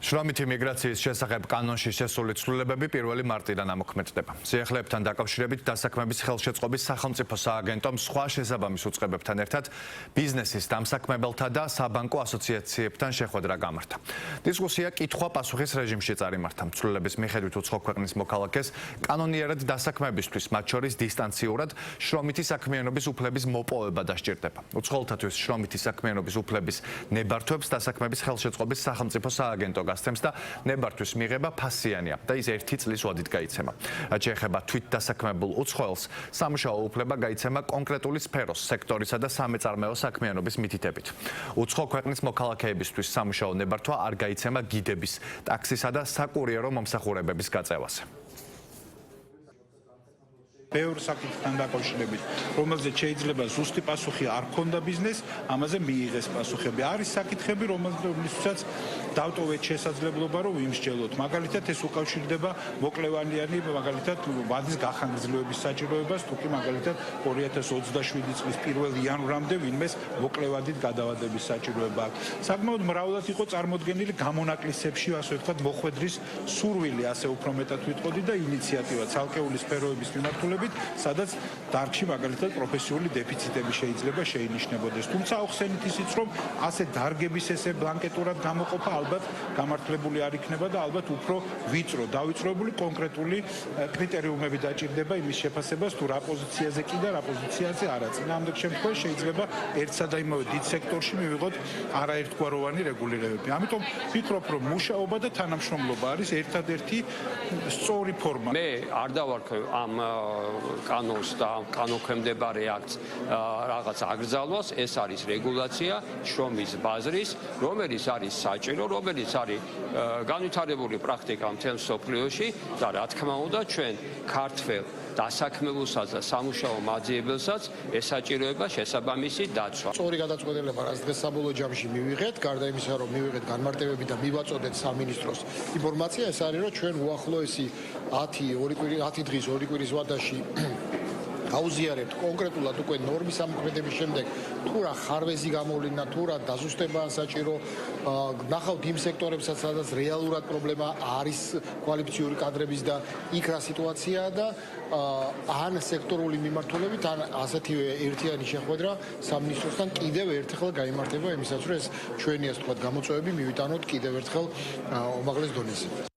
შრომითი მიგრაციის შესახებ კანონში შესული ცვლილებები 1 მარტიდან ამოქმედდება. სიახლეებთან დაკავშირებით დასაქმების ხელშეწყობის სახელმწიფო სააგენტომ სხვა შესაბამის უწყებებთან ერთად ბიზნესის დამსაქმებელთა და საბანკო ასოციაციებთან შეხვედრა გამართა. დისკუსია კითხვა-პასუხის რეჟიმში წარიმართა. ცვლილების მიხედვით უცხო ქვეყნის მოქალაქეს კანონიერად დასაქმებისთვის, მათ შორის დისტანციურად შრომითი საქმიანობის უფლების მოპოვება დასჭირდება. უცხოელთათვის შრომითი საქმიანობის უფლების ნებართვებს დასაქმების ხელშეწყობის სახელმწიფო სააგენტო გასცემს და ნებართვის მიღება ფასიანია და ის 1 წლის ვადით გაიცემა. რაც შეეხება თვით დასაქმებულ უცხოელს, სამუშაო უფლება გაიცემა კონკრეტული სფეროს, სექტორისა და სამეწარმეო საქმიანობის მითითებით. უცხო ქვეყნის მოქალაქეებისთვის სამუშაო ნებართვა არ გაიცემა გიდების, ტაქსისა და საკურიერო მომსახურებების გაწევაზე. ბევრ საკითხთან დაკავშირებით, რომელზეც შეიძლება ზუსტი პასუხი არ ქონდა ბიზნესს, ამაზე მიიღეს პასუხები. არის საკითხები, რომელთაც დავტოვეთ შესაძლებლობა, რომ ვიმსჯელოთ. მაგალითად, ეს უკავშირდება მოკლევადიანი, მაგალითად, ვადის გახანგრძლივების საჭიროებას, თუ კი მაგალითად 2027 წლის 1 იანვრამდე ვინმეს მოკლევადით გადავადების საჭიროება აქვს. საკმაოდ მრავლად იყო წარმოდგენილი გამონაკლისებში, ასე ვთქვათ, მოხვედრის სურვილი, ასე უფრო მეტად ვიტყოდი და ინიციატივა ცალკეული სფეროების მიმართულებით, სადაც დარგში მაგალითად პროფესიული დეფიციტები შეიძლება შეინიშნებოდეს. თუმცა ახსენით ისიც, რომ ასე დარგების ესე ბლანკეტურად გამოყოფა ალბათ გამართლებული არ იქნება და ალბათ უფრო ვიწრო, დავიწროებული კონკრეტული კრიტერიუმები დაჭირდება იმის შეფასებას, თუ რა პოზიციაზე კი და რა პოზიციაზე არა. წინააღმდეგ შემთხვევაში შეიძლება ერთსა და იმავე დიდ სექტორში მივიღოთ არაერთგვაროვანი რეგულირებები. ამიტომ ვფიქრობ, რომ მუშაობა და თანამშრომლობა არის ერთადერთი სწორი ფორმა. მე არ დავარქვევ ამ კანონს და კანონქვემდებარე აქტს რაღაც აკრძალვას, ეს არის რეგულაცია შრომის ბაზრის, რომელიც არის საჭირო, რომელიც არის განვითარებული პრაქტიკა მთელ მსოფლიოში და რა თქმა უნდა ჩვენ ქართველ დასაქმებულსაც და სამუშაო მაძიებელსაც ესაჭიროება შესაბამისი დაცვა. სწორი გადაწყვეტილება, რაც დღეს საბოლოო ჯამში მივიღეთ, გარდა იმისა, რომ მივიღეთ განმარტებები და მივაწოდეთ სამინისტროს ინფორმაცია, ეს არის, რომ ჩვენ უახლოესი 10 დღის 2 კვირის ვადაში აუზიარებთ კონკრეტულად უკვე ნორმის ამოქმედების შემდეგ თუ რა ხარვეზი გამოვლინდა, თუ რა დაზუსტებაა საჭირო, ნახავთ იმ სექტორებსაც, სადაც რეალურად პრობლემა არის კვალიფიციური კადრების და იქ რა სიტუაციაა და ან სექტორული მიმართულებით, ან ასეთივე ერთიანი შეხვედრა სამინისტროსთან კიდევ ერთხელ გაიმართება იმისაც, რომ ეს ჩვენი ასე ვთქვათ გამოწვევები მივიტანოთ კიდევ ერთხელ უმაღლეს დონეზე.